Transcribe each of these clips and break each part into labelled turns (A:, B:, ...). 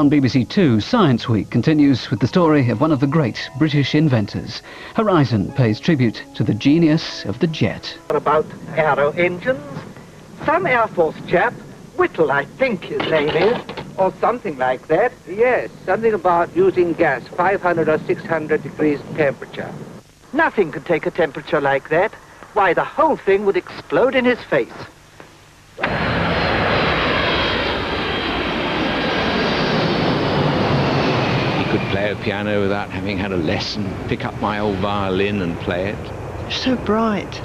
A: On BBC Two, Science Week continues with the story of one of the great British inventors. Horizon pays tribute to the genius of the jet.
B: About aero engines, some Air Force chap, Whittle I think his name is, or something like that. Yes, something about using gas, 500 or 600 degrees temperature. Nothing could take a temperature like that. Why, the whole thing would explode in his face.
C: Could play a piano without having had a lesson, pick up my old violin and play it.
D: So bright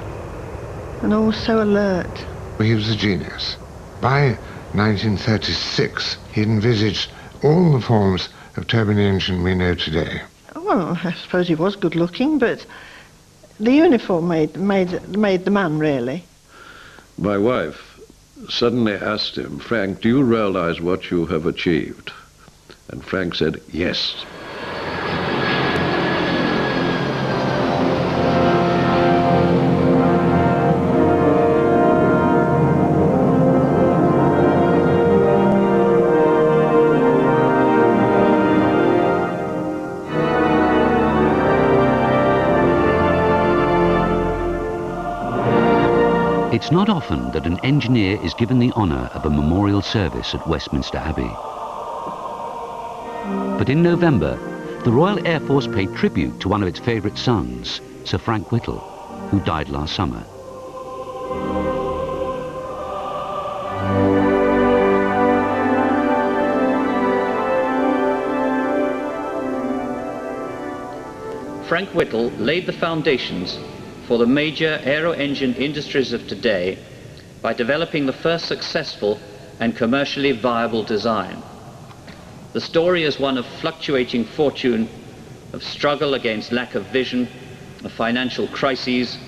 D: and all so alert.
E: He was a genius. By 1936, he envisaged all the forms of turbine engine we know today.
D: Well, I suppose he was good looking, but the uniform made the man, really.
F: My wife suddenly asked him, "Frank, do you realize what you have achieved?" And Frank said, "Yes."
G: It's not often that an engineer is given the honour of a memorial service at Westminster Abbey. But in November, the Royal Air Force paid tribute to one of its favourite sons, Sir Frank Whittle, who died last summer.
H: Frank Whittle laid the foundations for the major aero-engine industries of today by developing the first successful and commercially viable design. The story is one of fluctuating fortune, of struggle against lack of vision, of financial crises,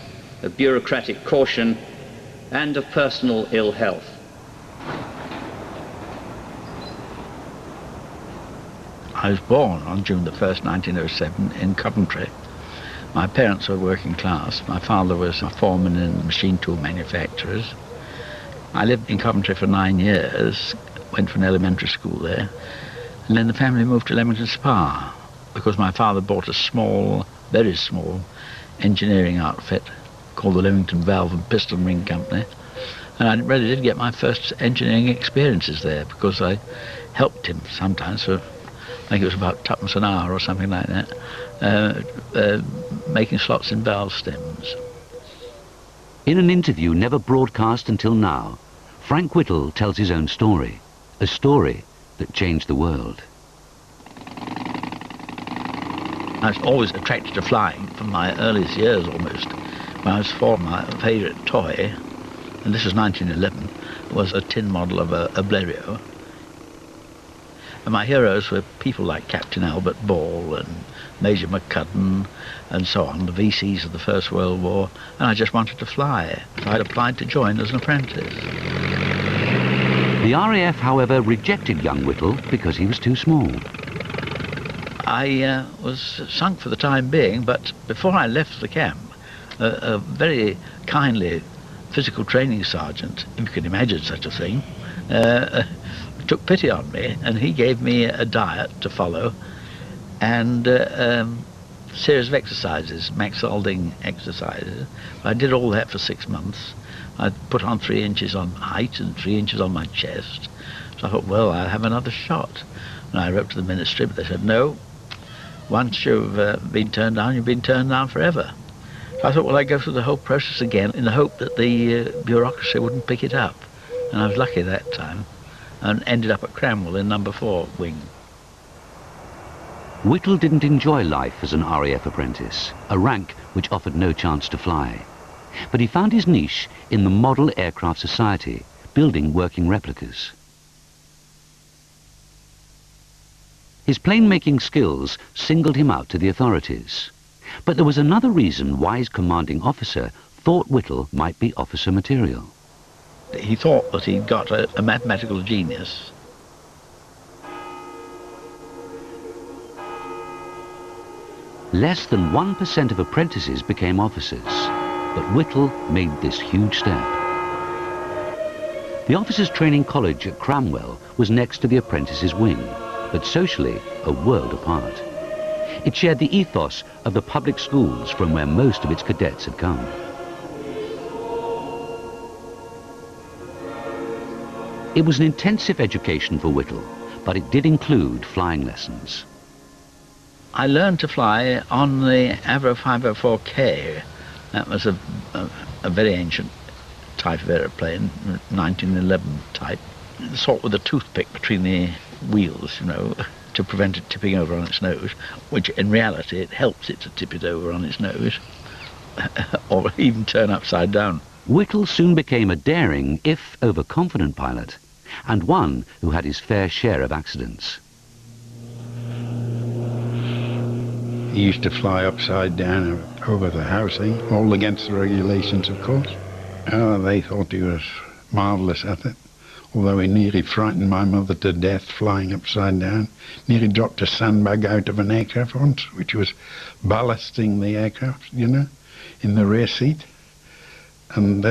H: of bureaucratic caution, and of personal ill health.
I: I was born on June the 1st, 1907 in Coventry. My parents were working class. My father was a foreman in machine tool manufacturers. I lived in Coventry for 9 years, went to an elementary school there. And then the family moved to Leamington Spa because my father bought a small, very small, engineering outfit called the Leamington Valve and Piston Ring Company. And I really did get my first engineering experiences there because I helped him sometimes for, I think it was about twopence an hour or something like that, making slots in valve stems.
G: In an interview never broadcast until now, Frank Whittle tells his own story, a story that changed the world.
I: I was always attracted to flying from my earliest years almost. When I was 4, my favourite toy, and this was 1911, was a tin model of a Blériot. And my heroes were people like Captain Albert Ball and Major McCudden and so on, the VCs of the First World War, and I just wanted to fly. So I applied to join as an apprentice.
G: The RAF, however, rejected young Whittle because he was too small.
I: I was sunk for the time being, but before I left the camp, a very kindly physical training sergeant, if you can imagine such a thing, took pity on me, and he gave me a diet to follow and a series of exercises, Max Alding exercises. I did all that for 6 months. I put on 3 inches on height and 3 inches on my chest. So I thought, well, I'll have another shot. And I wrote to the ministry, but they said, no, once you've been turned down, you've been turned down forever. So I thought, well, I'd go through the whole process again in the hope that the bureaucracy wouldn't pick it up. And I was lucky that time and ended up at Cranwell in number 4 wing.
G: Whittle didn't enjoy life as an RAF apprentice, a rank which offered no chance to fly. But he found his niche in the Model Aircraft Society, building working replicas. His plane-making skills singled him out to the authorities. But there was another reason why his commanding officer thought Whittle might be officer material.
I: He thought that he'd got a mathematical genius.
G: Less than 1% of apprentices became officers, but Whittle made this huge step. The Officers' Training College at Cranwell was next to the apprentices' wing, but socially a world apart. It shared the ethos of the public schools from where most of its cadets had come. It was an intensive education for Whittle, but it did include flying lessons.
I: I learned to fly on the Avro 504K. That was a very ancient type of aeroplane, 1911 type. The sort with a toothpick between the wheels, you know, to prevent it tipping over on its nose, which in reality it helps it to tip it over on its nose, or even turn upside down.
G: Whittle soon became a daring, if overconfident pilot, and one who had his fair share of accidents.
J: He used to fly upside down over the housing, all against the regulations, of course. Oh, they thought he was marvellous at it, although he nearly frightened my mother to death flying upside down. Nearly dropped a sandbag out of an aircraft once, which was ballasting the aircraft, you know, in the rear seat. And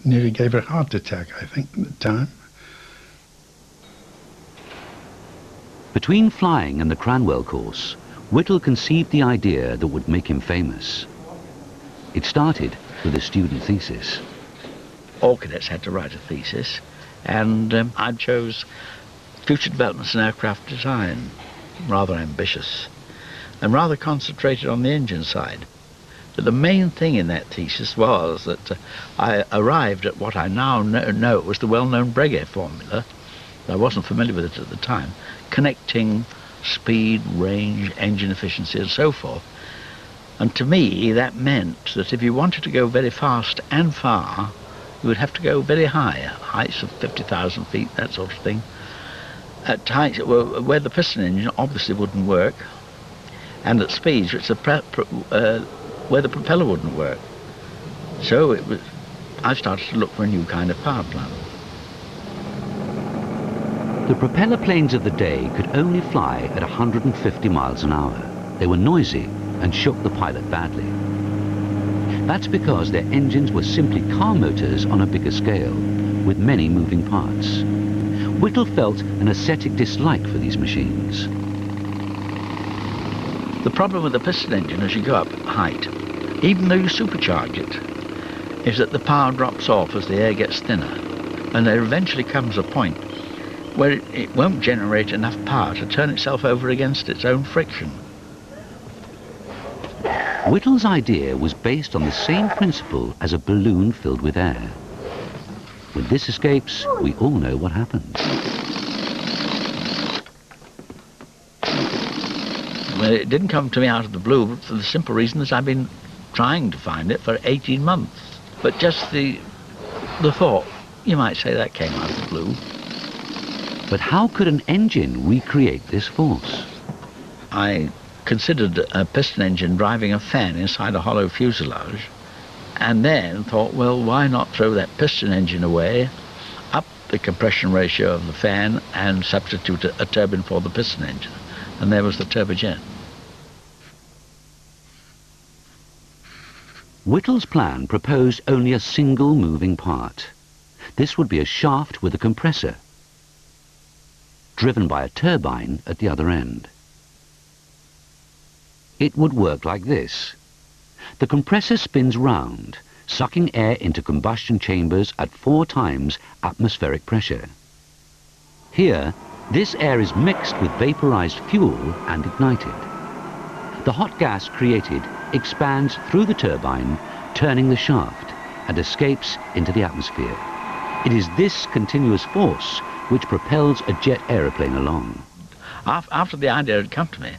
J: nearly gave her a heart attack, I think, at the time.
G: Between flying and the Cranwell course, Whittle conceived the idea that would make him famous. It started with a student thesis.
I: All cadets had to write a thesis, and I chose future developments in aircraft design, rather ambitious, and rather concentrated on the engine side. But the main thing in that thesis was that I arrived at what I now know was the well-known Breguet formula. I wasn't familiar with it at the time, connecting speed, range, engine efficiency and so forth. And to me that meant that if you wanted to go very fast and far, you would have to go very high, heights of 50,000 feet, that sort of thing, at heights where the piston engine obviously wouldn't work, and at speeds which where the propeller wouldn't work. So I started to look for a new kind of power plant.
G: The propeller planes of the day could only fly at 150 miles an hour. They were noisy and shook the pilot badly. That's because their engines were simply car motors on a bigger scale, with many moving parts. Whittle felt an aesthetic dislike for these machines.
I: The problem with the piston engine as you go up height, even though you supercharge it, is that the power drops off as the air gets thinner, and there eventually comes a point where it won't generate enough power to turn itself over against its own friction.
G: Whittle's idea was based on the same principle as a balloon filled with air. When this escapes, we all know what happens.
I: Well, it didn't come to me out of the blue for the simple reason that I've been trying to find it for 18 months. But just the thought, you might say, that came out of the blue.
G: But how could an engine recreate this force?
I: I considered a piston engine driving a fan inside a hollow fuselage, and then thought, well, why not throw that piston engine away, up the compression ratio of the fan, and substitute a turbine for the piston engine? And there was the turbojet.
G: Whittle's plan proposed only a single moving part. This would be a shaft with a compressor, driven by a turbine at the other end. It would work like this. The compressor spins round, sucking air into combustion chambers at 4 times atmospheric pressure. Here, this air is mixed with vaporized fuel and ignited. The hot gas created expands through the turbine, turning the shaft, and escapes into the atmosphere. It is this continuous force which propels a jet aeroplane along.
I: After the idea had come to me,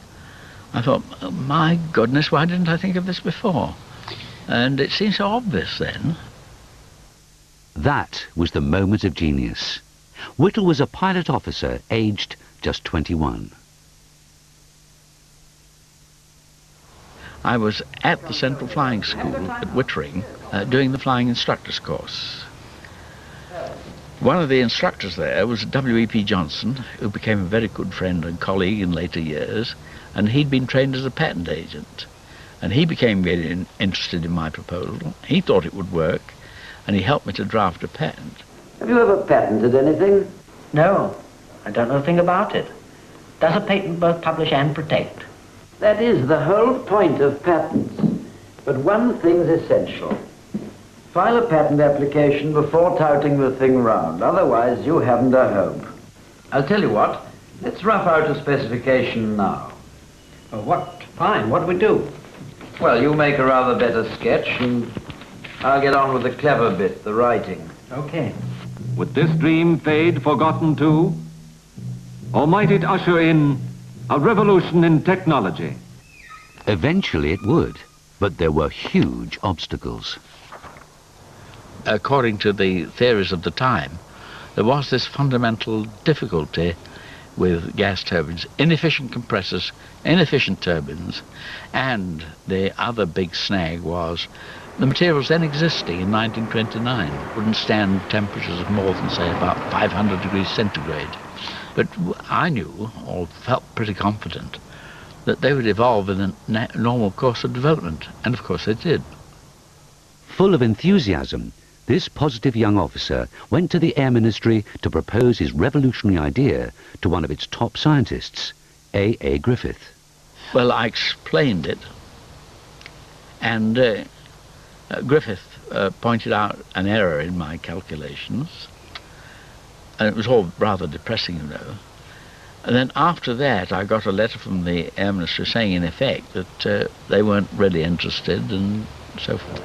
I: I thought, oh, my goodness, why didn't I think of this before? And it seemed so obvious then.
G: That was the moment of genius. Whittle was a pilot officer, aged just 21.
I: I was at the Central Flying School at Wittering doing the flying instructors course. One of the instructors there was W.E.P. Johnson, who became a very good friend and colleague in later years, and he'd been trained as a patent agent. And he became very interested in my proposal. He thought it would work, and he helped me to draft a patent.
K: Have you ever patented anything?
L: No, I don't know a thing about it.
K: Does a patent both publish and protect?
L: That is the whole point of patents. But one thing's essential. File a patent application before touting the thing round. Otherwise, you haven't a hope. I'll tell you what. Let's rough out a specification now.
K: What? Fine. What do we do?
L: Well, you make a rather better sketch, and I'll get on with the clever bit, the writing.
K: Okay.
M: Would this dream fade forgotten too? Or might it usher in a revolution in technology?
G: Eventually it would, but there were huge obstacles.
I: According to the theories of the time, there was this fundamental difficulty with gas turbines, inefficient compressors, inefficient turbines, and the other big snag was the materials then existing in 1929 wouldn't stand temperatures of more than, say, about 500 degrees centigrade. But I knew, or felt pretty confident, that they would evolve in the normal course of development, and of course they did.
G: Full of enthusiasm, this positive young officer went to the Air Ministry to propose his revolutionary idea to one of its top scientists, A.A. Griffith.
I: Well, I explained it, and Griffith pointed out an error in my calculations, and it was all rather depressing, you know. And then after that, I got a letter from the Air Ministry saying, in effect, that they weren't really interested, and so forth.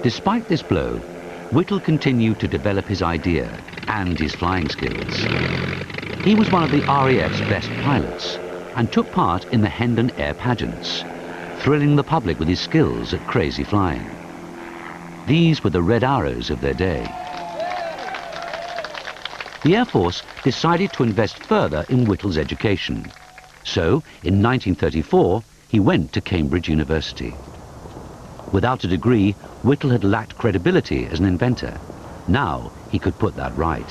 G: Despite this blow, Whittle continued to develop his idea and his flying skills. He was one of the RAF's best pilots and took part in the Hendon Air Pageants, thrilling the public with his skills at crazy flying. These were the Red Arrows of their day. The Air Force decided to invest further in Whittle's education. So, in 1934, he went to Cambridge University. Without a degree, Whittle had lacked credibility as an inventor. Now he could put that right.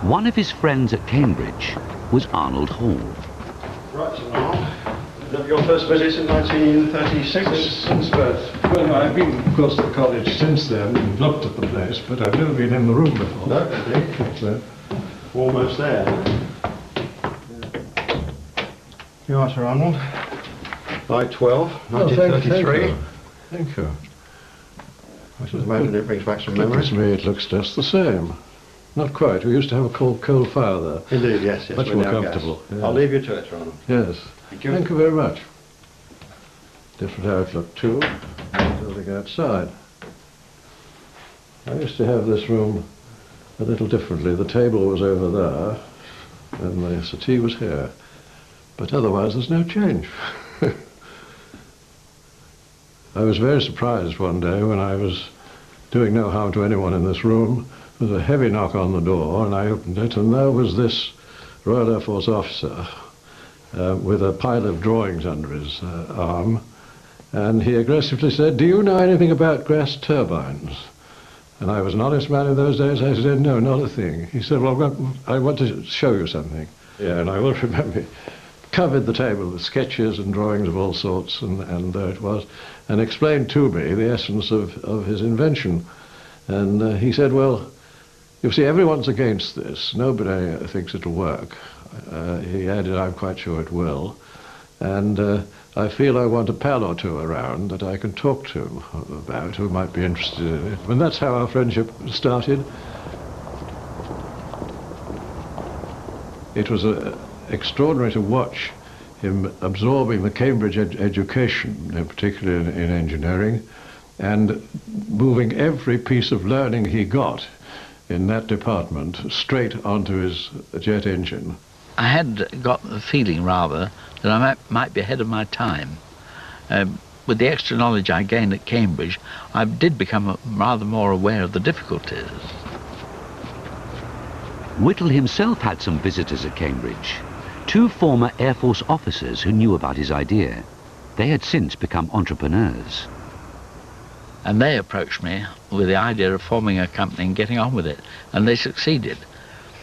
G: One of his friends at Cambridge was Arnold Hall.
F: Right, so now, your first visit in 1936?
J: Since birth. Well, I've been, of course, to college since then and looked at the place, but I've never been in the room before.
F: No, indeed.
J: So,
F: Almost there. You are, Sir Arnold. By 12, 1933.
J: Thank you.
F: I should imagine it brings back some memories.
J: To me, it looks just the same. Not quite. We used to have a coal fire there.
F: Indeed, yes.
J: Much more comfortable.
F: Yeah. I'll leave you to it, Sir Arnold.
J: Yes.
F: Thank you.
J: Thank you very much. Different outlook too. Building outside. I used to have this room a little differently. The table was over there, and the settee was here. But otherwise, there's no change. I was very surprised one day when I was doing no harm to anyone in this room. There was a heavy knock on the door, and I opened it, and there was this Royal Air Force officer with a pile of drawings under his arm, and he aggressively said, "Do you know anything about gas turbines?" And I was an honest man in those days. I said, "No, not a thing." He said, "Well, I want to show you something." Yeah, and I will remember, covered the table with sketches and drawings of all sorts, and there it was, and explained to me the essence of his invention. And he said, "Well, you see, everyone's against this. Nobody thinks it'll work." He added, "I'm quite sure it will. And I feel I want a pal or two around that I can talk to about who might be interested in it." And that's how our friendship started. It was extraordinary to watch him absorbing the Cambridge education, particularly in engineering, and moving every piece of learning he got in that department straight onto his jet engine.
I: I had got the feeling, rather, that I might be ahead of my time. With the extra knowledge I gained at Cambridge, I did become rather more aware of the difficulties.
G: Whittle himself had some visitors at Cambridge. Two former Air Force officers who knew about his idea. They had since become entrepreneurs.
I: And they approached me with the idea of forming a company and getting on with it. And they succeeded.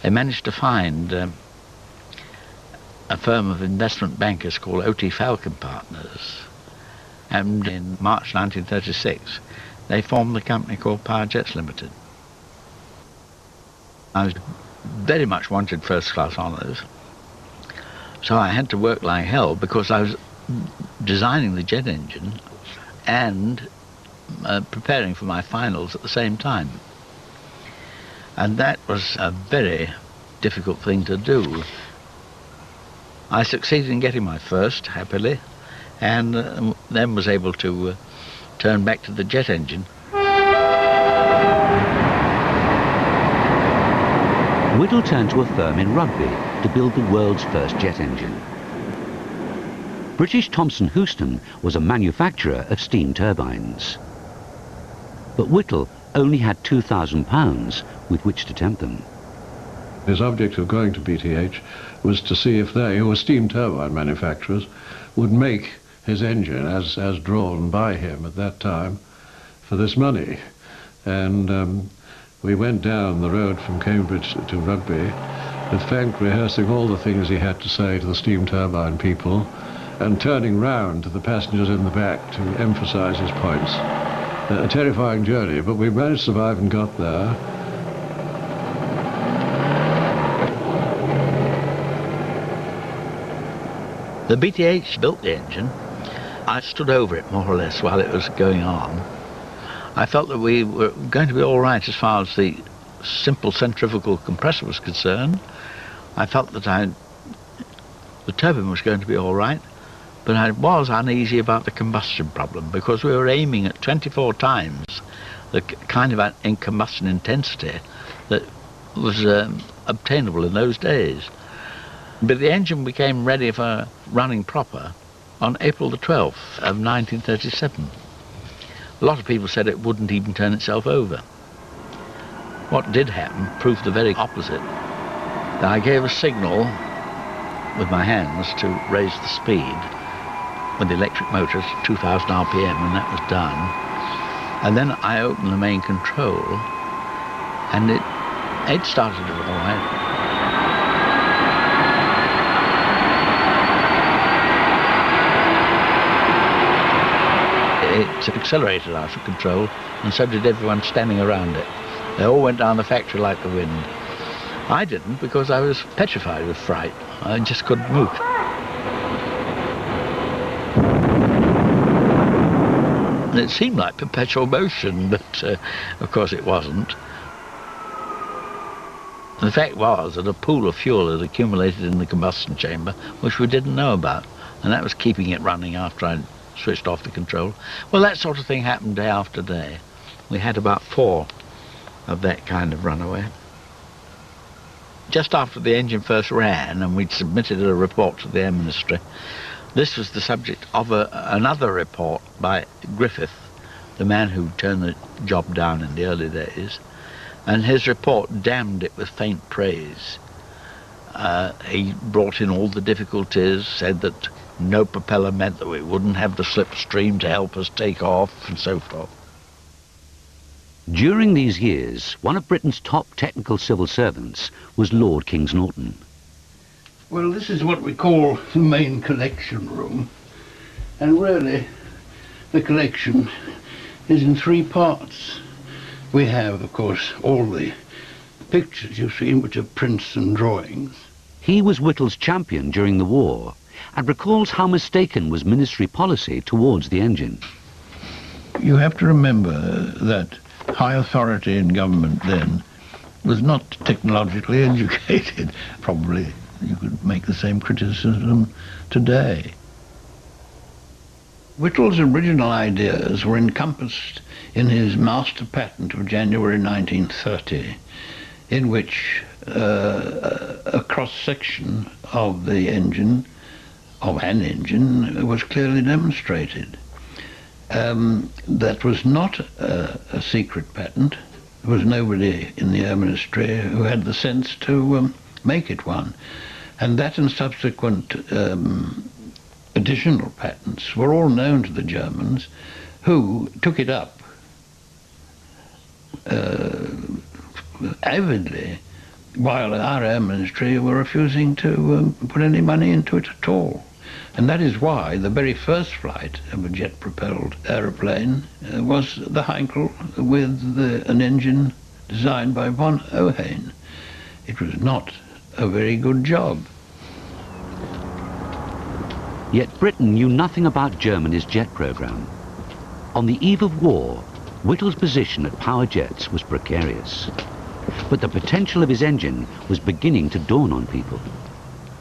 I: They managed to find a firm of investment bankers called O.T. Falcon Partners. And in March 1936, they formed the company called Power Jets Limited. I was very much wanted first-class honours. So I had to work like hell because I was designing the jet engine and preparing for my finals at the same time. And that was a very difficult thing to do. I succeeded in getting my first, happily, and then was able to turn back to the jet engine.
G: Whittle turned to a firm in Rugby to build the world's first jet engine. British Thomson Houston was a manufacturer of steam turbines. But Whittle only had £2,000 with which to tempt them.
F: His object of going to BTH was to see if they, who were steam turbine manufacturers, would make his engine as drawn by him at that time for this money. And we went down the road from Cambridge to Rugby with Frank rehearsing all the things he had to say to the steam turbine people and turning round to the passengers in the back to emphasize his points. A terrifying journey, but we managed to survive and got there.
I: The BTH built the engine. I stood over it more or less while it was going on. I felt that we were going to be all right as far as the simple centrifugal compressor was concerned. I felt that the turbine was going to be all right, but I was uneasy about the combustion problem because we were aiming at 24 times the kind of combustion intensity that was obtainable in those days. But the engine became ready for running proper on April the 12th of 1937. A lot of people said it wouldn't even turn itself over. What did happen proved the very opposite. I gave a signal with my hands to raise the speed with the electric motors, 2,000 RPM, and that was done. And then I opened the main control, and it started it all right. It accelerated out of control, and so did everyone standing around it. They all went down the factory like the wind. I didn't, because I was petrified with fright. I just couldn't move. It seemed like perpetual motion, but of course it wasn't. And the fact was that a pool of fuel had accumulated in the combustion chamber, which we didn't know about, and that was keeping it running after I'd switched off the control. Well, that sort of thing happened day after day. We had about 4 of that kind of runaway. Just after the engine first ran and we'd submitted a report to the Air Ministry, this was the subject of another report by Griffith, the man who turned the job down in the early days, and his report damned it with faint praise. He brought in all the difficulties, said that no propeller meant that we wouldn't have the slipstream to help us take off, and so forth.
G: During these years, one of Britain's top technical civil servants was Lord Kingsnorton.
J: Well, this is what we call the main collection room, and really the collection is in 3 parts. We have, of course, all the pictures you've seen, which are prints and drawings.
G: He was Whittle's champion during the war and recalls how mistaken was ministry policy towards the engine.
J: You have to remember that high authority in government then was not technologically educated. Probably you could make the same criticism today. Whittle's original ideas were encompassed in his master patent of January 1930, in which a cross-section of the engine, of an engine, was clearly demonstrated. That was not a secret patent. There was nobody in the Air Ministry who had the sense to make it one. And that and subsequent additional patents were all known to the Germans, who took it up avidly, while our Air Ministry were refusing to put any money into it at all. And that is why the very first flight of a jet-propelled aeroplane was the Heinkel with an engine designed by von Ohain.
I: it was not a very good job.
G: Yet Britain knew nothing about Germany's jet programme. On the eve of war, Whittle's position at Power Jets was precarious. But the potential of his engine was beginning to dawn on people.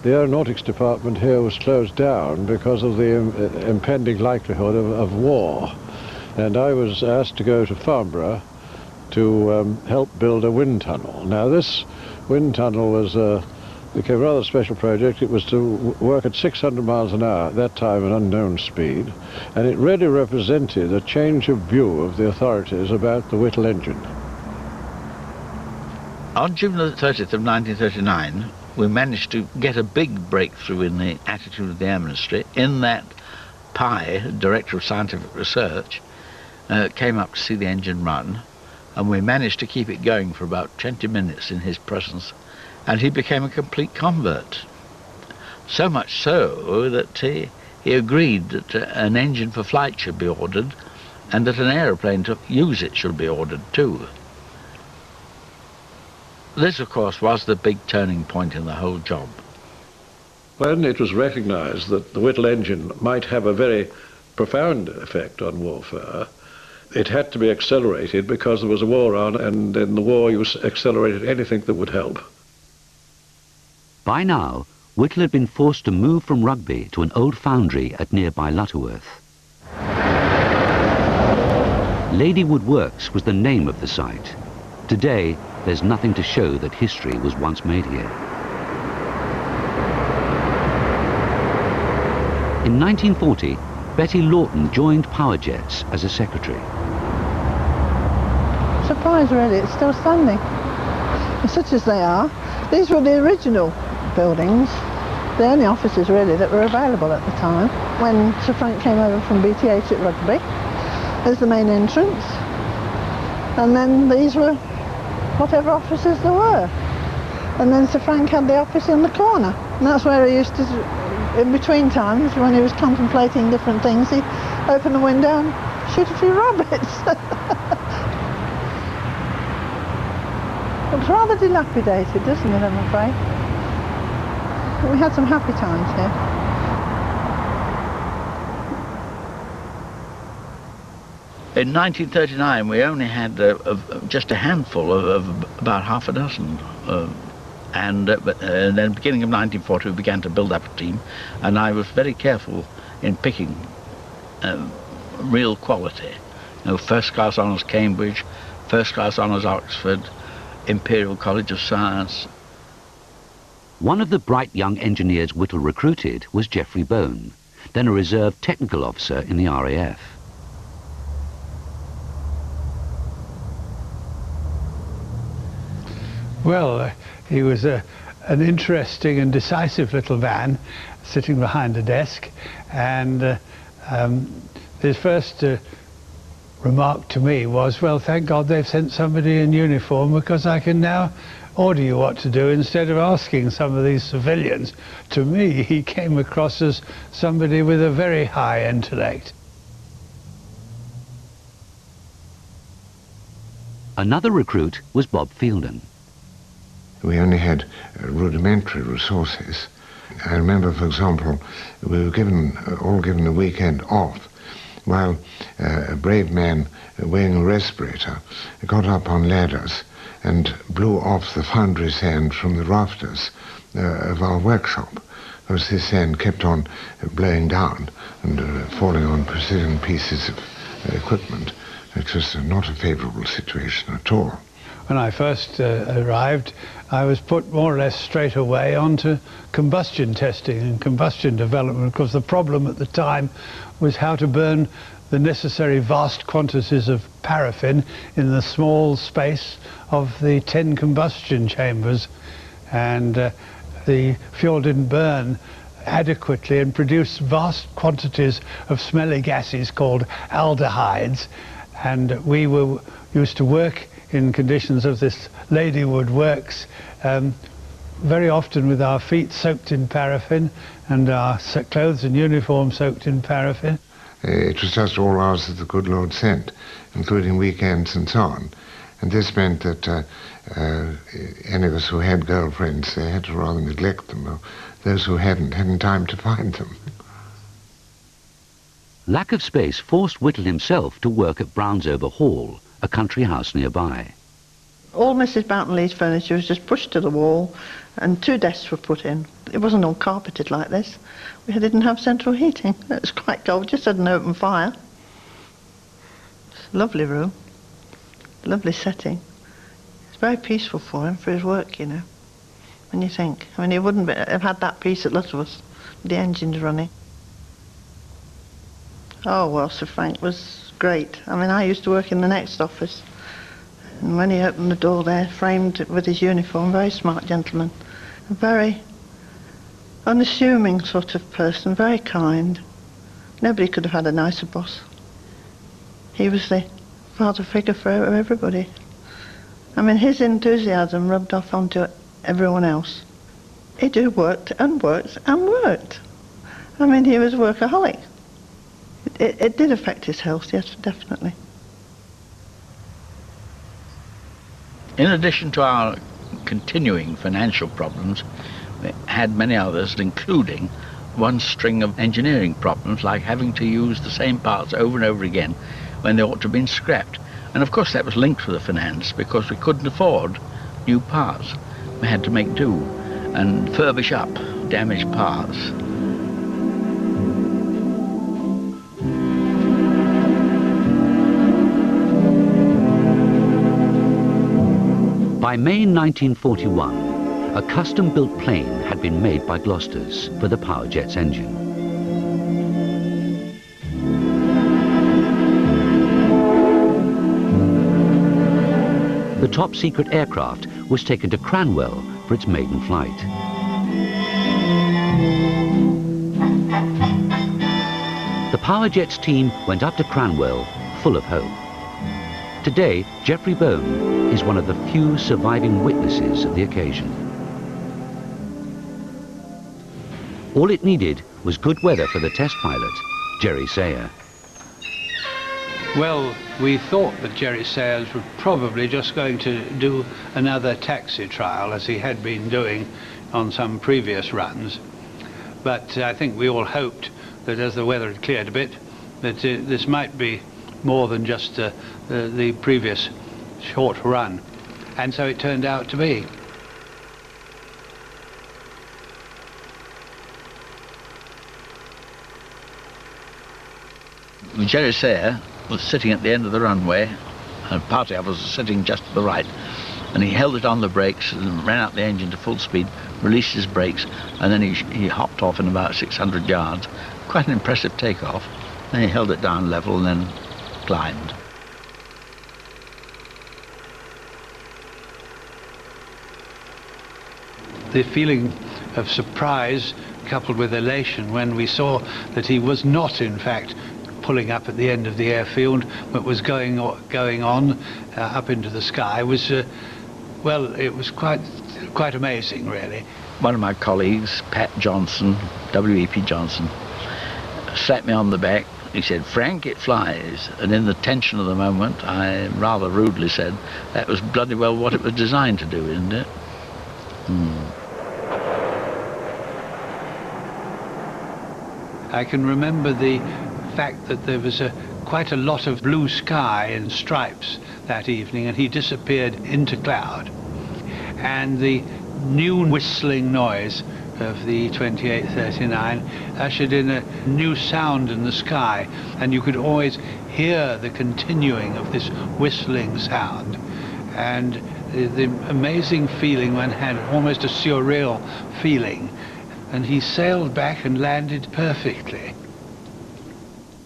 F: The aeronautics department here was closed down because of the impending likelihood of war. And I was asked to go to Farnborough to help build a wind tunnel. Now this wind tunnel became a rather special project. It was to work at 600 miles an hour, at that time an unknown speed, and it really represented a change of view of the authorities about the Whittle engine.
I: On June the 30th of 1939, we managed to get a big breakthrough in the attitude of the Air Ministry, in that Pye, Director of Scientific Research, came up to see the engine run, and we managed to keep it going for about 20 minutes in his presence, and he became a complete convert. So much so that he agreed that an engine for flight should be ordered, and that an aeroplane to use it should be ordered too. This, of course, was the big turning point in the whole job.
F: When it was recognized that the Whittle engine might have a very profound effect on warfare, it had to be accelerated because there was a war on, and in the war you accelerated anything that would help.
G: By now, Whittle had been forced to move from Rugby to an old foundry at nearby Lutterworth. Ladywood Works was the name of the site. Today, there's nothing to show that history was once made here. In 1940, Betty Lawton joined Power Jets as a secretary.
D: Surprised really, it's still standing. Such as they are, these were the original buildings, the only offices really that were available at the time. When Sir Frank came over from BTH at Rugby, there's the main entrance, and then these were whatever offices there were. And then Sir Frank had the office in the corner, and that's where he used to, in between times, when he was contemplating different things, he'd open the window and shoot a few rabbits. It's rather dilapidated, isn't it, I'm afraid? But we had some happy times here.
I: In 1939, we only had just a handful of about half a dozen. And then beginning of 1940, we began to build up a team, and I was very careful in picking real quality. You know, first class honours Cambridge, first class honours Oxford, Imperial College of Science.
G: One of the bright young engineers Whittle recruited was Geoffrey Bone, then a reserve technical officer in the RAF.
N: Well, he was an interesting and decisive little man sitting behind a desk, and his first remark to me was, well, thank God they've sent somebody in uniform, because I can now order you what to do instead of asking some of these civilians. To me, he came across as somebody with a very high intellect.
G: Another recruit was Bob Fielden.
E: We only had rudimentary resources. I remember, for example, we were all given a weekend off, while a brave man wearing a respirator got up on ladders and blew off the foundry sand from the rafters of our workshop, because this sand kept on blowing down and falling on precision pieces of equipment. It was not a favourable situation at all.
N: When I first arrived, I was put more or less straight away onto combustion testing and combustion development, because the problem at the time was how to burn the necessary vast quantities of paraffin in the small space of the 10 combustion chambers. And the fuel didn't burn adequately and produced vast quantities of smelly gases called aldehydes. And we were used to work in conditions of this Ladywood Works, very often with our feet soaked in paraffin and our clothes and uniform soaked in paraffin.
E: It was just all hours that the good Lord sent, including weekends and so on. And this meant that any of us who had girlfriends, they had to rather neglect them, or those who hadn't time to find them.
G: Lack of space forced Whittle himself to work at Brownsover Hall, a country house nearby.
D: All Mrs. Boughton-Lee's furniture was just pushed to the wall and 2 desks were put in. It wasn't all carpeted like this. We didn't have central heating. It was quite cold, just had an open fire. It's a lovely room, lovely setting. It's very peaceful for him, for his work, you know, when you think. I mean, he wouldn't have had that peace at Lutterworth with the engines running. Oh, well, Sir Frank was great. I mean, I used to work in the next office. And when he opened the door there, framed with his uniform, very smart gentleman, a very unassuming sort of person, very kind. Nobody could have had a nicer boss. He was the father figure for everybody. I mean, his enthusiasm rubbed off onto everyone else. He worked and worked and worked. I mean, he was a workaholic. It did affect his health, yes, definitely.
I: In addition to our continuing financial problems, we had many others, including one string of engineering problems, like having to use the same parts over and over again when they ought to have been scrapped. And of course that was linked with the finance, because we couldn't afford new parts. We had to make do and furbish up damaged parts.
G: By May 1941, a custom-built plane had been made by Gloucester's for the Powerjet's engine. The top-secret aircraft was taken to Cranwell for its maiden flight. The Powerjet's team went up to Cranwell full of hope. Today, Geoffrey Bone is one of the few surviving witnesses of the occasion. All it needed was good weather for the test pilot, Jerry Sayer.
N: Well, we thought that Jerry Sayers was probably just going to do another taxi trial, as he had been doing on some previous runs. But I think we all hoped that as the weather had cleared a bit, that this might be more than just the previous short run. And so it turned out to be.
I: Jerry Sayer was sitting at the end of the runway, and a party of us was sitting just to the right, and he held it on the brakes and ran out the engine to full speed, released his brakes, and then he hopped off in about 600 yards. Quite an impressive takeoff. Then he held it down level and then climbed.
N: The feeling of surprise coupled with elation when we saw that he was not in fact pulling up at the end of the airfield but was going on up into the sky was well, it was quite amazing, really.
I: One of my colleagues, Pat Johnson, W.E.P. Johnson, slapped me on the back. He said, "Frank, it flies." And in the tension of the moment, I rather rudely said, "That was bloody well what it was designed to do, isn't it?"
N: I can remember the fact that there was quite a lot of blue sky and stripes that evening, and he disappeared into cloud. And the new whistling noise of the 2839 ushered in a new sound in the sky, and you could always hear the continuing of this whistling sound. And the amazing feeling, one had almost a surreal feeling, and he sailed back and landed perfectly.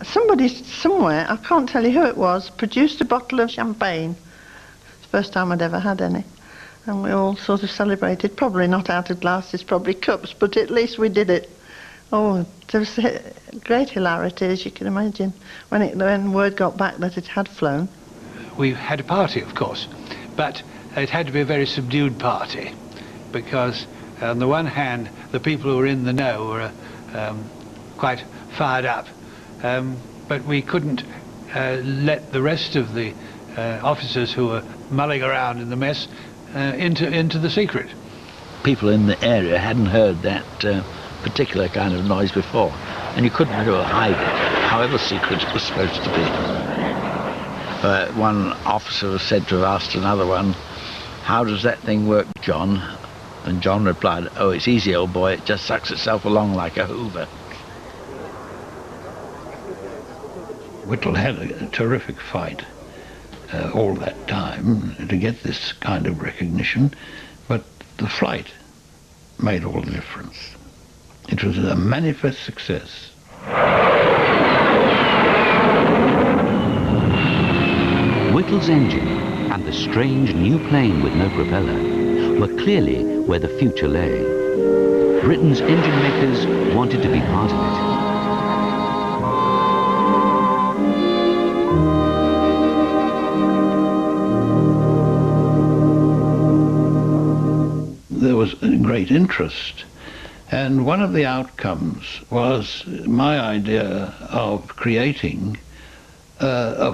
D: Somebody somewhere, I can't tell you who it was, produced a bottle of champagne. It's the first time I'd ever had any. And we all sort of celebrated, probably not out of glasses, probably cups, but at least we did it. Oh, there was great hilarity, as you can imagine, when word got back that it had flown.
N: We had a party, of course, but it had to be a very subdued party, because on the one hand, the people who were in the know were quite fired up, but we couldn't let the rest of the officers who were mulling around in the mess into the secret.
I: People in the area hadn't heard that particular kind of noise before, and you couldn't really hide it, however secret it was supposed to be. One officer was said to have asked another one, "How does that thing work, John?" And John replied, "Oh, it's easy, old boy, it just sucks itself along like a hoover."
F: Whittle had a terrific fight all that time to get this kind of recognition, but the flight made all the difference. It was a manifest success.
G: Whittle's engine and the strange new plane with no propeller were clearly where the future lay. Britain's engine makers wanted to be part of it.
F: There was great interest, and one of the outcomes was my idea of creating a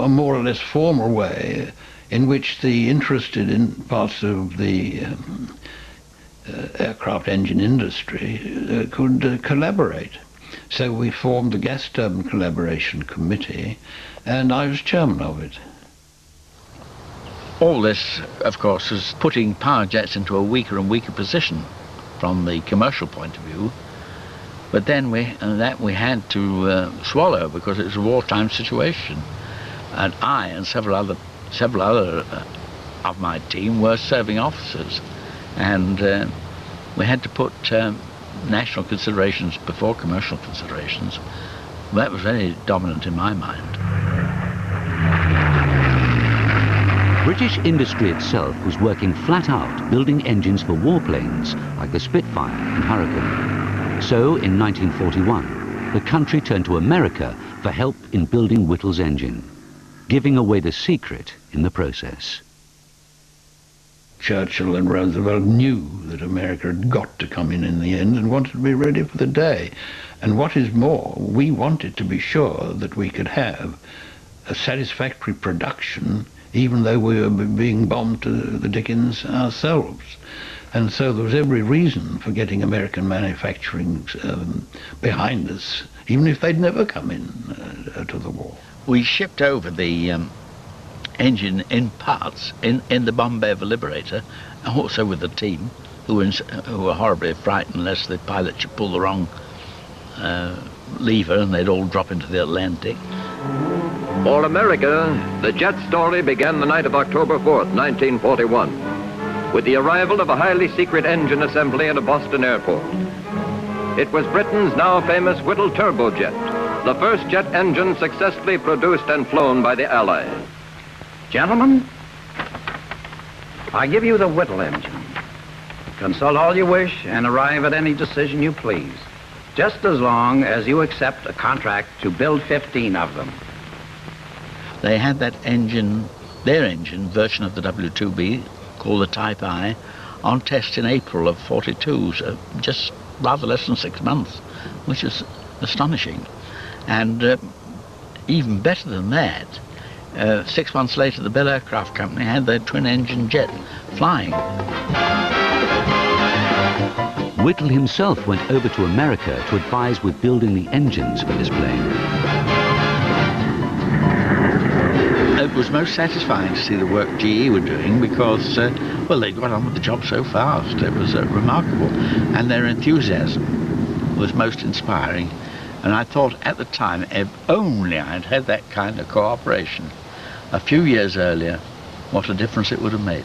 F: more or less formal way in which the interested in parts of the aircraft engine industry could collaborate. So we formed the Gas Turbine Collaboration Committee, and I was chairman of it.
I: All this, of course, is putting power jets into a weaker and weaker position from the commercial point of view. But then we had to swallow, because it was a wartime situation. And I and several other of my team were serving officers. And we had to put national considerations before commercial considerations. That was very dominant in my mind.
G: British industry itself was working flat out building engines for warplanes like the Spitfire and Hurricane. So in 1941, the country turned to America for help in building Whittle's engine, giving away the secret in the process.
F: Churchill and Roosevelt knew that America had got to come in the end and wanted to be ready for the day. And what is more, we wanted to be sure that we could have a satisfactory production even though we were being bombed to the dickens ourselves. And so there was every reason for getting American manufacturing behind us, even if they'd never come in to the war.
I: We shipped over the engine in parts in the bomb bay of a Liberator, also with the team, who were horribly frightened lest the pilot should pull the wrong lever and they'd all drop into the Atlantic.
O: For America, the jet story began the night of October 4th, 1941, with the arrival of a highly secret engine assembly at a Boston airport. It was Britain's now famous Whittle turbojet, the first jet engine successfully produced and flown by the Allies.
K: Gentlemen, I give you the Whittle engine. Consult all you wish and arrive at any decision you please, just as long as you accept a contract to build 15 of them.
I: They had that engine, their engine, version of the W2B, called the Type I, on test in April of 42, so just rather less than 6 months, which is astonishing. And even better than that, 6 months later, the Bell Aircraft Company had their twin-engine jet flying.
G: Whittle himself went over to America to advise with building the engines for this plane.
I: It was most satisfying to see the work GE were doing because, well, they got on with the job so fast. It was remarkable. And their enthusiasm was most inspiring. And I thought at the time, if only I'd had that kind of cooperation a few years earlier, what a difference it would have made.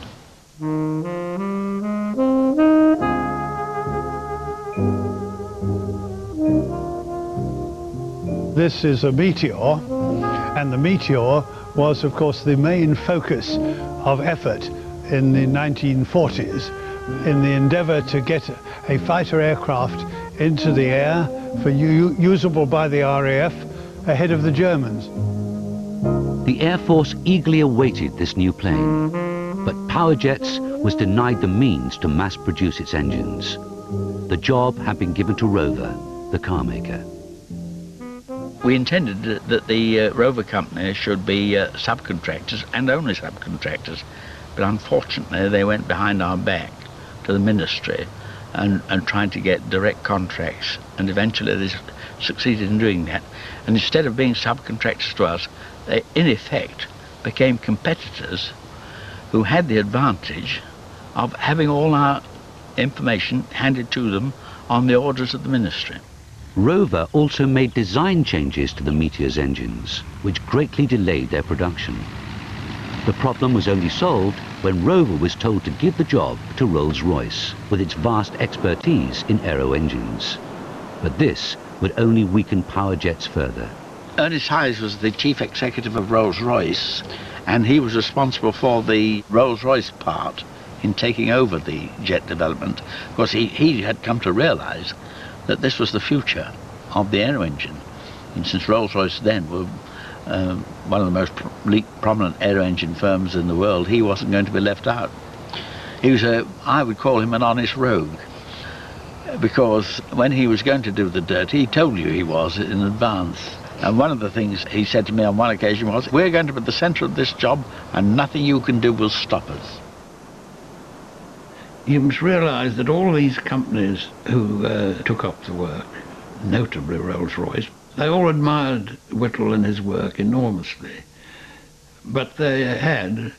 N: This is a Meteor, and the Meteor was, of course, the main focus of effort in the 1940s in the endeavour to get a fighter aircraft into the air for usable by the RAF ahead of the Germans.
G: The Air Force eagerly awaited this new plane, but Powerjets was denied the means to mass produce its engines. The job had been given to Rover, the car maker.
I: We intended that the Rover Company should be subcontractors and only subcontractors, but unfortunately they went behind our back to the ministry and tried to get direct contracts, and eventually they succeeded in doing that. And instead of being subcontractors to us, they in effect became competitors who had the advantage of having all our information handed to them on the orders of the ministry.
G: Rover also made design changes to the Meteor's engines, which greatly delayed their production. The problem was only solved when Rover was told to give the job to Rolls-Royce, with its vast expertise in aero engines. But this would only weaken power jets further.
I: Ernest Hayes was the chief executive of Rolls-Royce, and he was responsible for the Rolls-Royce part in taking over the jet development. Of course, he had come to realize that this was the future of the aero engine. And since Rolls-Royce then were one of the most prominent aero engine firms in the world, he wasn't going to be left out. He was I would call him an honest rogue, because when he was going to do the dirt, he told you he was in advance. And one of the things he said to me on one occasion was, "We're going to be the centre of this job and nothing you can do will stop us."
P: You must realise that all these companies who took up the work, notably Rolls-Royce, they all admired Whittle and his work enormously. But they had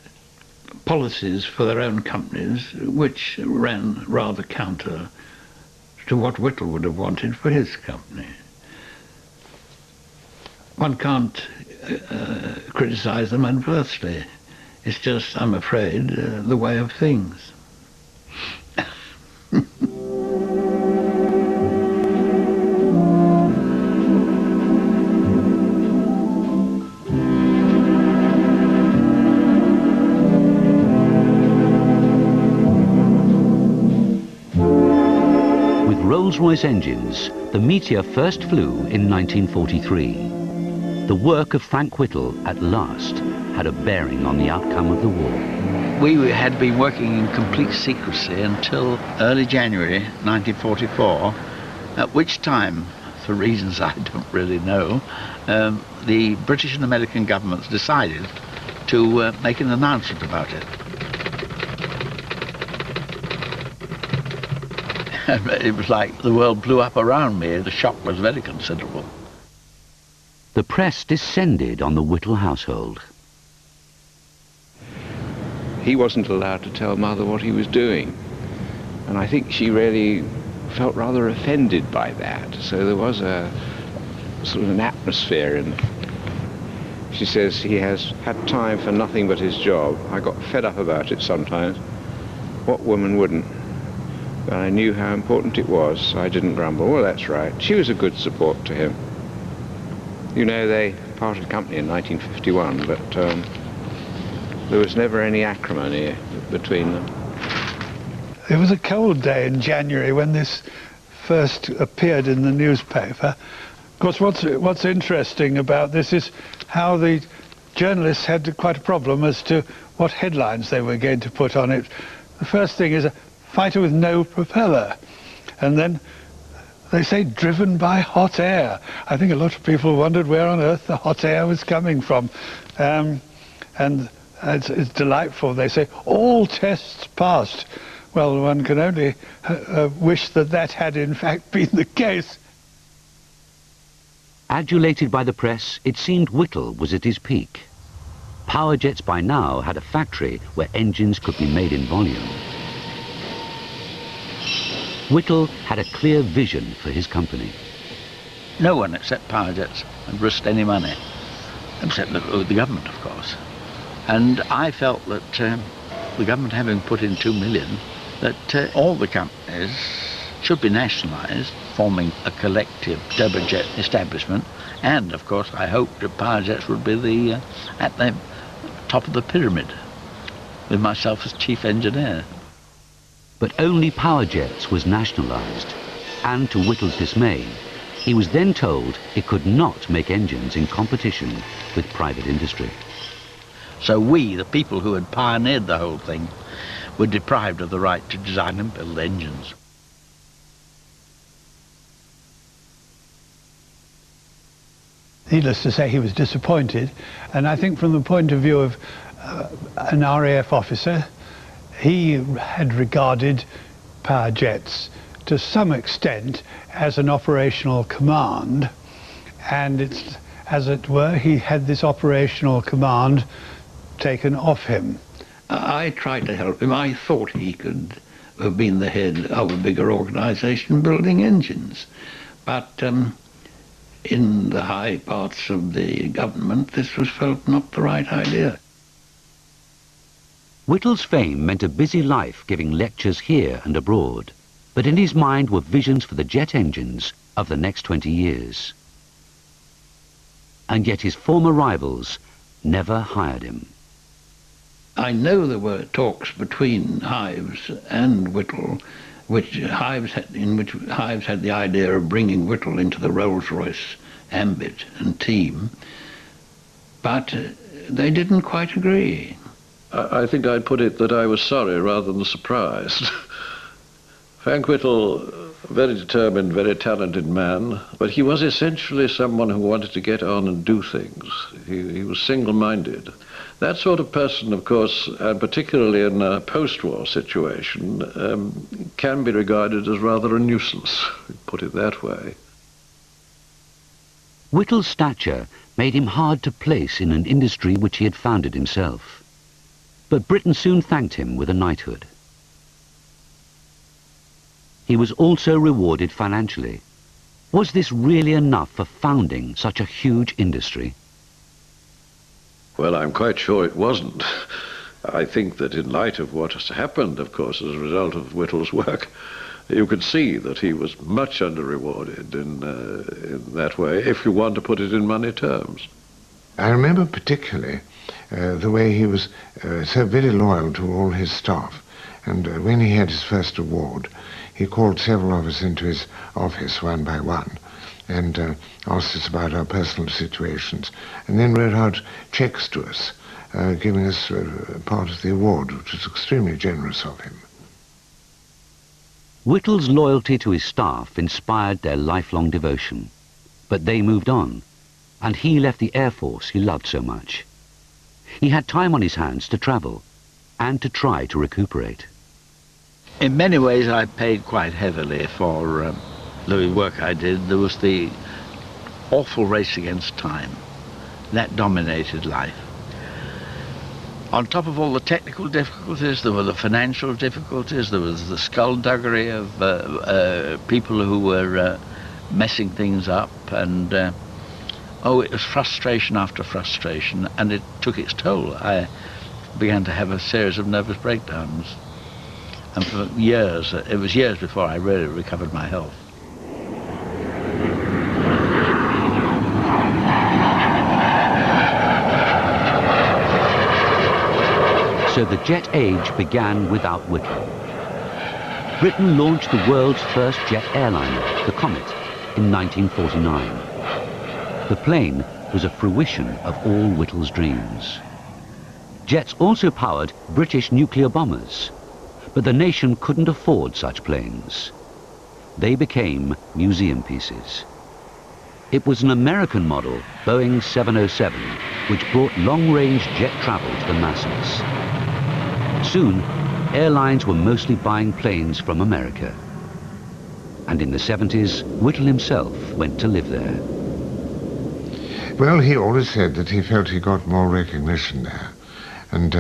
P: policies for their own companies which ran rather counter to what Whittle would have wanted for his company. One can't criticise them adversely. It's just, I'm afraid, the way of things.
G: With Rolls-Royce engines, the Meteor first flew in 1943. The work of Frank Whittle at last had a bearing on the outcome of the war.
I: We had been working in complete secrecy until early January 1944, at which time, for reasons I don't really know, the British and American governments decided to make an announcement about it. It was like the world blew up around me. The shock was very considerable.
G: The press descended on the Whittle household.
C: He wasn't allowed to tell Mother what he was doing, and I think she really felt rather offended by that. So there was a sort of an atmosphere, and she says he has had time for nothing but his job. I got fed up about it sometimes. What woman wouldn't? But I knew how important it was, so I didn't grumble. Well, that's right. She was a good support to him. You know, they parted company in 1951, but there was never any acrimony between them.
N: It was a cold day in January when this first appeared in the newspaper. Of course, what's interesting about this is how the journalists had quite a problem as to what headlines they were going to put on it. The first thing is a fighter with no propeller, and then they say driven by hot air. I think a lot of people wondered where on earth the hot air was coming from. And it's delightful. They say all tests passed. Well, one can only wish that that had in fact been the case.
G: Adulated by the press, it seemed Whittle was at his peak. Power Jets by now had a factory where engines could be made in volume. Whittle had a clear vision for his company.
I: No one except Power Jets had risked any money, except the government, of course. And I felt that the government having put in $2 million, that all the companies should be nationalised, forming a collective turbojet establishment, and of course I hoped that Power Jets would be at the top of the pyramid, with myself as chief engineer.
G: But only Power Jets was nationalised, and to Whittle's dismay, he was then told it could not make engines in competition with private industry.
I: So we, the people who had pioneered the whole thing, were deprived of the right to design and build engines.
N: Needless to say, he was disappointed, and I think from the point of view of an RAF officer, he had regarded power jets to some extent as an operational command, and it's, as it were, he had this operational command taken off him.
P: I tried to help him. I thought he could have been the head of a bigger organisation building engines, but in the high parts of the government this was felt not the right idea.
G: Whittle's fame meant a busy life giving lectures here and abroad, but in his mind were visions for the jet engines of the next 20 years. And yet his former rivals never hired him.
P: I know there were talks between Hives and Whittle, in which Hives had the idea of bringing Whittle into the Rolls-Royce ambit and team, but they didn't quite agree.
F: I think I'd put it that I was sorry rather than surprised. Frank Whittle, a very determined, very talented man, but he was essentially someone who wanted to get on and do things. He was single-minded. That sort of person, of course, and particularly in a post-war situation, can be regarded as rather a nuisance, put it that way.
G: Whittle's stature made him hard to place in an industry which he had founded himself. But Britain soon thanked him with a knighthood. He was also rewarded financially. Was this really enough for founding such a huge industry?
F: Well, I'm quite sure it wasn't. I think that in light of what has happened, of course, as a result of Whittle's work, you could see that he was much under-rewarded in that way, if you want to put it in money terms.
E: I remember particularly the way he was so very loyal to all his staff. And when he had his first award, he called several of us into his office one by one and asked us about our personal situations, and then wrote out cheques to us, giving us part of the award, which was extremely generous of him.
G: Whittle's loyalty to his staff inspired their lifelong devotion, but they moved on, and he left the Air Force he loved so much. He had time on his hands to travel and to try to recuperate.
I: In many ways I paid quite heavily for the work I did. There was the awful race against time. That dominated life. On top of all the technical difficulties, there were the financial difficulties, there was the skullduggery of people who were messing things up, and oh, it was frustration after frustration, and it took its toll. I began to have a series of nervous breakdowns. And for years, it was years before I really recovered my health.
G: So the jet age began without Whittle. Britain launched the world's first jet airliner, the Comet, in 1949. The plane was a fruition of all Whittle's dreams. Jets also powered British nuclear bombers, but the nation couldn't afford such planes. They became museum pieces. It was an American model, Boeing 707, which brought long-range jet travel to the masses. Soon, airlines were mostly buying planes from America. And in the 70s, Whittle himself went to live there.
E: Well, he always said that he felt he got more recognition there. And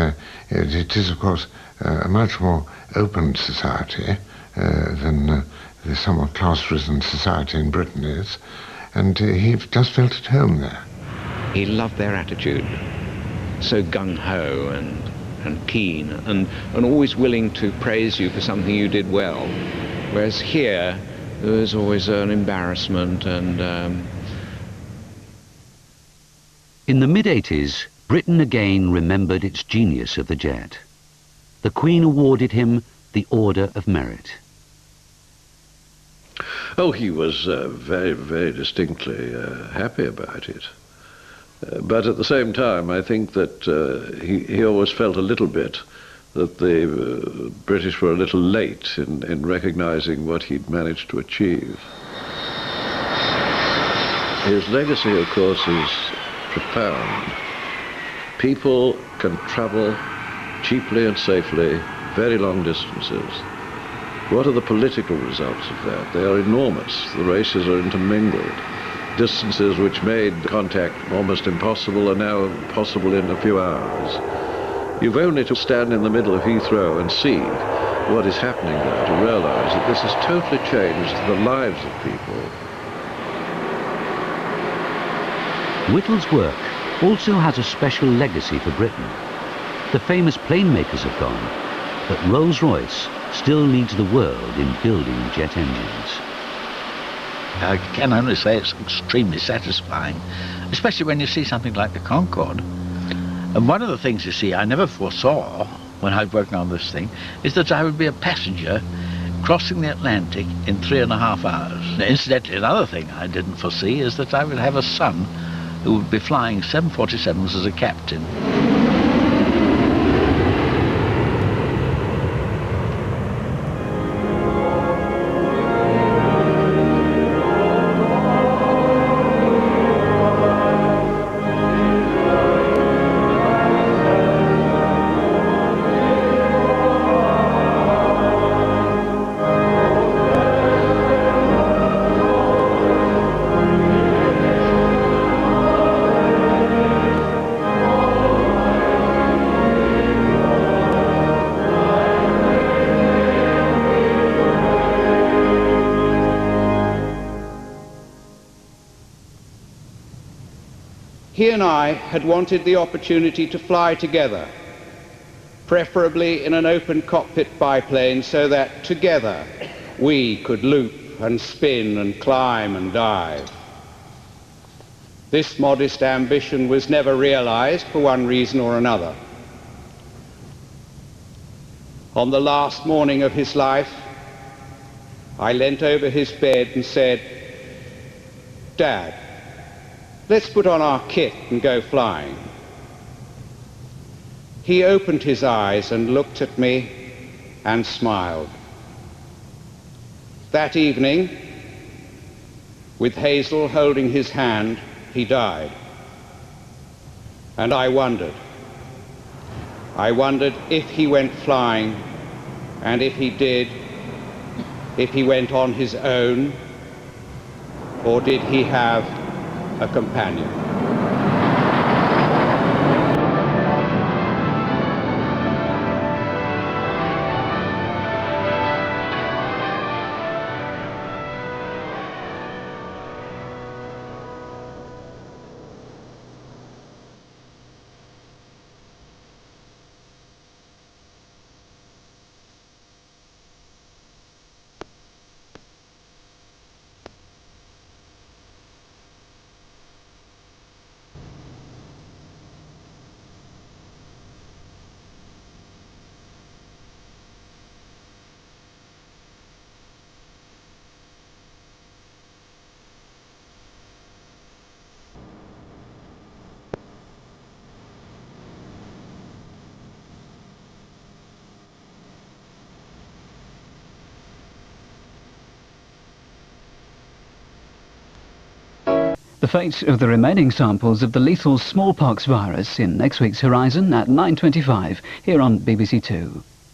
E: it is, of course, a much more open society than the somewhat class-ridden society in Britain is. And he just felt at home there.
C: He loved their attitude, so gung-ho and keen, and always willing to praise you for something you did well. Whereas here, there was always an embarrassment and...
G: In the mid-80s, Britain again remembered its genius of the jet. The Queen awarded him the Order of Merit.
F: Oh, he was very, very distinctly happy about it. But at the same time, I think that he always felt a little bit that the British were a little late in recognizing what he'd managed to achieve. His legacy, of course, is profound. People can travel cheaply and safely very long distances. What are the political results of that? They are enormous. The races are intermingled. Distances which made contact almost impossible are now possible in a few hours. You've only to stand in the middle of Heathrow and see what is happening there to realize that this has totally changed the lives of people.
G: Whittle's work also has a special legacy for Britain. The famous plane makers have gone, but Rolls-Royce still leads the world in building jet engines.
I: I can only say it's extremely satisfying, especially when you see something like the Concorde. And one of the things, you see, I never foresaw when I was working on this thing, is that I would be a passenger crossing the Atlantic in 3.5 hours. Now, incidentally, another thing I didn't foresee is that I would have a son who would be flying 747s as a captain.
Q: He and I had wanted the opportunity to fly together, preferably in an open cockpit biplane, so that together we could loop and spin and climb and dive. This modest ambition was never realized for one reason or another. On the last morning of his life, I leant over his bed and said, "Dad, let's put on our kit and go flying." He opened his eyes and looked at me and smiled. That evening, with Hazel holding his hand, he died. And I wondered if he went flying, and if he did, if he went on his own, or did he have a companion.
A: The fate of the remaining samples of the lethal smallpox virus in next week's Horizon at 9:25 here on BBC Two.